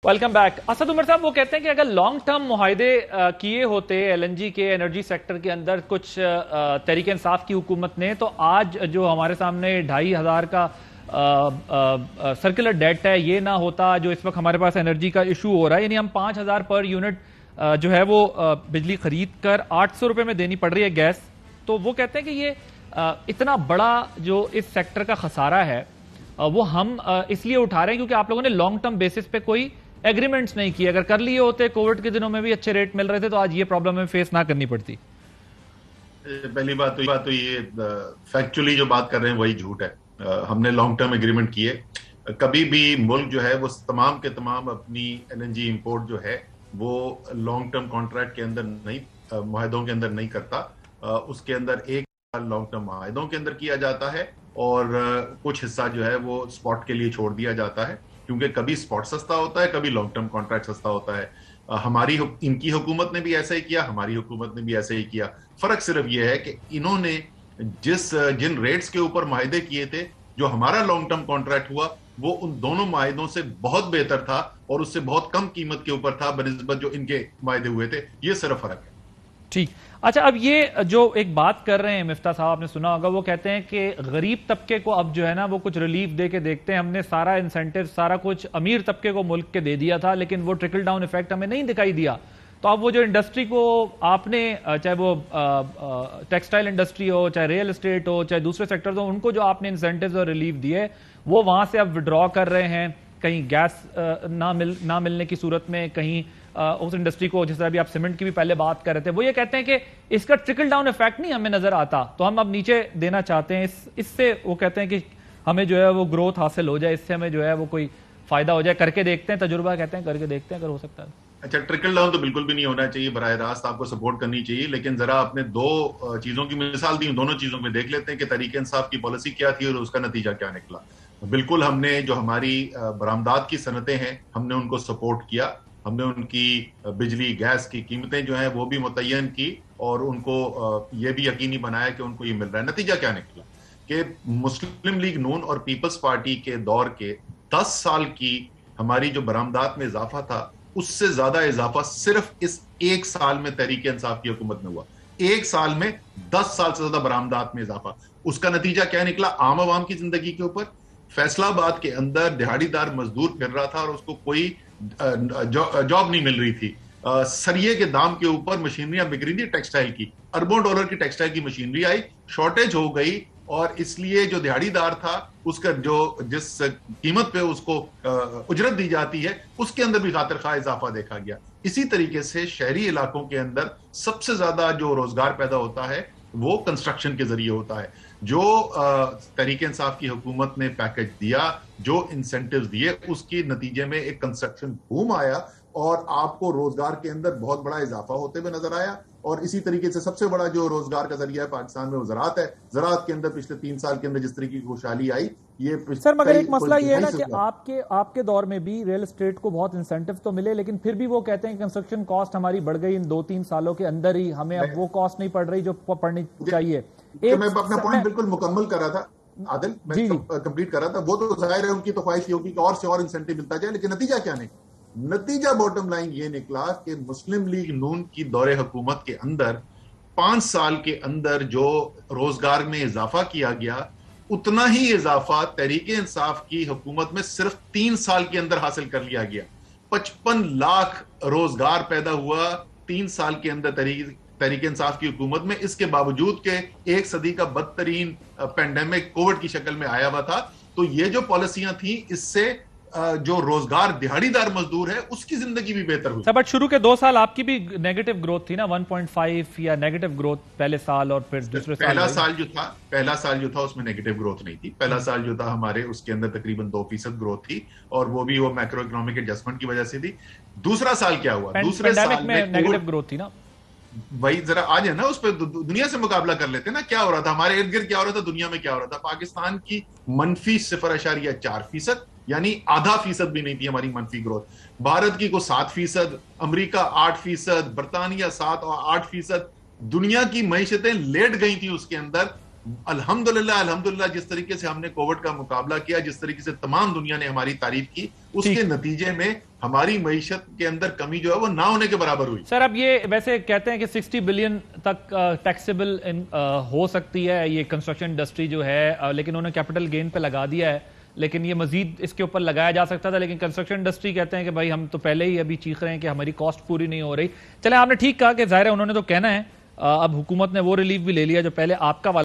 Welcome back. Asad Umar साहब, वो कहते हैं कि अगर लॉन्ग टर्म मुआहदे किए होते एलएनजी के एनर्जी सेक्टर के अंदर कुछ तहरीक इंसाफ की हुकूमत ने, तो आज जो हमारे सामने 2,500 का सर्कुलर डेट है ये ना होता। जो इस वक्त हमारे पास एनर्जी का इशू हो रहा है, यानी हम 5,000 पर यूनिट जो है वो बिजली खरीद कर 800 रुपए में देनी पड़ रही है गैस। तो वो कहते हैं कि ये इतना बड़ा जो इस सेक्टर का खसारा है वो हम इसलिए उठा रहे हैं क्योंकि आप लोगों ने लॉन्ग टर्म बेसिस पे कोई एग्रीमेंट्स नहीं किए। अगर कर लिए होते, कोविड के दिनों में भी अच्छे रेट मिल रहे थे, तो आज ये प्रॉब्लम हमें फेस ना करनी पड़ती। पहली बात तो ये फैक्चुअली जो बात कर रहे हैं वही झूठ है। हमने लॉन्ग टर्म एग्रीमेंट किए। कभी भी मुल्क जो है वो तमाम के तमाम अपनी एलएनजी इंपोर्ट जो है वो लॉन्ग टर्म कॉन्ट्रैक्ट के अंदर नहीं, मुआहदों के अंदर नहीं करता। उसके अंदर एक लॉन्ग टर्म मुआहदों के अंदर किया जाता है और कुछ हिस्सा जो है वो स्पॉट के लिए छोड़ दिया जाता है, क्योंकि कभी स्पॉट सस्ता होता है, कभी लॉन्ग टर्म कॉन्ट्रैक्ट सस्ता होता है। इनकी हुकूमत ने भी ऐसा ही किया, हमारी हुकूमत ने भी ऐसे ही किया। फर्क सिर्फ यह है कि इन्होंने जिन रेट्स के ऊपर माहिदे किए थे, जो हमारा लॉन्ग टर्म कॉन्ट्रैक्ट हुआ वो उन दोनों माहिदों से बहुत बेहतर था और उससे बहुत कम कीमत के ऊपर था बनिस्बत जो इनके माहिदे हुए थे। ये सिर्फ फर्क है। ठीक। अच्छा, अब ये जो एक बात कर रहे हैं मिफ्ता साहब, आपने सुना होगा, वो कहते हैं कि गरीब तबके को अब जो है ना वो कुछ रिलीफ दे के देखते हैं। हमने सारा इंसेंटिव, सारा कुछ अमीर तबके को मुल्क के दे दिया था, लेकिन वो ट्रिकल डाउन इफेक्ट हमें नहीं दिखाई दिया। तो अब वो जो इंडस्ट्री को आपने, चाहे वो टेक्सटाइल इंडस्ट्री हो, चाहे रियल एस्टेट हो, चाहे दूसरे सेक्टर्स हो, उनको जो आपने इंसेंटिव और रिलीफ दिए वो वहां से अब विड्रॉ कर रहे हैं। कहीं गैस ना मिलने की सूरत में, कहीं उस इंडस्ट्री को, जैसे अभी आप सीमेंट की भी पहले बात कर रहे थे, वो ये कहते हैं कि इसका ट्रिकल डाउन इफेक्ट नहीं हमें नजर आता, तो हम अब नीचे देना चाहते हैं। इससे वो कहते हैं कि हमें जो है वो ग्रोथ हासिल हो जाए, इससे हमें जो है वो कोई फायदा हो जाए। करके देखते हैं, तजुर्बा कहते हैं करके देखते हैं अगर हो सकता है। अच्छा, ट्रिकल डाउन तो बिल्कुल भी नहीं होना चाहिए। बराह रास्त आपको सपोर्ट करनी चाहिए, लेकिन जरा आपने दो चीजों की मिसाल दी, दोनों चीजों में देख लेते हैं कि तरीके इंसाफ की पॉलिसी क्या थी और उसका नतीजा क्या निकला। बिल्कुल, हमने जो हमारी बरामदात की सनतें हैं हमने उनको सपोर्ट किया। हमने उनकी बिजली गैस की कीमतें जो हैं वो भी मुतय्यन की और उनको ये भी यकीनी बनाया कि उनको ये मिल रहा है। नतीजा क्या निकला कि मुस्लिम लीग नून और पीपल्स पार्टी के दौर के 10 साल की हमारी जो बरामदात में इजाफा था, उससे ज्यादा इजाफा सिर्फ इस एक साल में तहरीक इंसाफ की हुकूमत में हुआ। एक साल में 10 साल से ज्यादा बरामदात में इजाफा। उसका नतीजा क्या निकला आम आवाम की जिंदगी के ऊपर? फैसलाबाद के अंदर दिहाड़ीदार मजदूर फिर रहा था और उसको कोई जॉब नहीं मिल रही थी। सरिये के दाम के ऊपर मशीनरियां बिक रही थी टेक्सटाइल की, अरबों डॉलर की टेक्सटाइल की मशीनरी आई, शॉर्टेज हो गई और इसलिए जो दिहाड़ीदार था उसका जो जिस कीमत पे उसको उजरत दी जाती है उसके अंदर भी खातिर खा इजाफा देखा गया। इसी तरीके से शहरी इलाकों के अंदर सबसे ज्यादा जो रोजगार पैदा होता है वो कंस्ट्रक्शन के जरिए होता है। जो तहरीक इंसाफ की हुकूमत ने पैकेज दिया, जो इंसेंटिव्स दिए, उसके नतीजे में एक कंस्ट्रक्शन बूम आया और आपको रोजगार के अंदर बहुत बड़ा इजाफा होते हुए नजर आया। और इसी तरीके से सबसे बड़ा जो रोजगार का जरिया है पाकिस्तान में वो ज़राअत है। ज़राअत के अंदर पिछले 3 साल के अंदर जिस तरीके की खुशहाली आई, ये सर मगर एक मसला ये है ना कि आपके दौर में भी रियल एस्टेट को बहुत इंसेंटिव तो मिले, लेकिन फिर भी वो कहते हैं कंस्ट्रक्शन कॉस्ट हमारी बढ़ गई इन 2-3 सालों के अंदर ही, हमें अब वो कॉस्ट नहीं पड़ रही जो पड़नी चाहिए। मैं अपना पॉइंट बिल्कुल मुकम्मल कर रहा था आदिल, मैं कंप्लीट कर रहा था। वो तो जाहिर है उनकी तो ख्वाहिश होगी कि और से और इंसेंटिव मिलता जाए, लेकिन नतीजा क्या निकला? नतीजा बॉटम लाइन ये निकला कि मुस्लिम लीग नून की दौरे हुकूमत के अंदर 5 साल के अंदर जो रोजगार में इजाफा किया गया, उतना ही इजाफा तहरीक इंसाफ की हुकूमत में सिर्फ 3 साल के अंदर हासिल कर लिया गया। 55 लाख रोजगार पैदा हुआ 3 साल के अंदर तहरीक इंसाफ की हुकूमत में। इसके बावजूद के एक सदी का बदतरीन पेंडेमिक कोविड की शक्ल में आया हुआ था। तो ये जो पॉलिसियां थी, इससे जो रोजगार दिहाड़ीदार मजदूर है उसकी जिंदगी भी बेहतर हुई। बट शुरू के 2 साल आपकी भी नेगेटिव ग्रोथ थी ना, 1.5 या नेगेटिव ग्रोथ पहले साल और फिर दूसरे साल। पहला साल जो था उसमें नेगेटिव ग्रोथ नहीं थी। पहला साल जो था हमारे, उसके अंदर तकरीबन 2% ग्रोथ थी और वो भी वो मैक्रो इकोनॉमिक एडजस्टमेंट की वजह से थी। दूसरा साल क्या हुआ? दूसरे साल में नेगेटिव ग्रोथ थी ना। वही जरा आज है ना, उस पर दुनिया से मुकाबला कर लेते हैं ना। क्या हो रहा था हमारे इर्द गिर्द, क्या हो रहा था दुनिया में, क्या हो रहा था? पाकिस्तान की मनफी 0.4%, यानी आधा फीसद भी नहीं थी हमारी मनफी ग्रोथ। भारत की को 7%, अमेरिका 8%, बरतानिया 7 और 8%। दुनिया की मईशतें लेट गई थी उसके अंदर। अल्हम्दुलिल्लाह अल्हम्दुलिल्लाह, जिस तरीके से हमने कोविड का मुकाबला किया, जिस तरीके से तमाम दुनिया ने हमारी तारीफ की, उसके नतीजे में हमारी मईशत के अंदर कमी जो है वो ना होने के बराबर हुई। सर, अब ये वैसे कहते हैं कि 60 बिलियन तक टैक्सेबल हो सकती है ये कंस्ट्रक्शन इंडस्ट्री जो है, लेकिन उन्होंने कैपिटल गेन पे लगा दिया है, लेकिन ये मजीद इसके ऊपर लगाया जा सकता था। लेकिन कंस्ट्रक्शन इंडस्ट्री कहते हैं कि भाई हम तो पहले ही अभी चीख रहे हैं कि हमारी कॉस्ट पूरी नहीं हो रही। चले, आपने ठीक कहा कि जाहिर है उन्होंने तो कहना है, अब हुकूमत ने वो रिलीफ भी ले लिया जो पहले आपका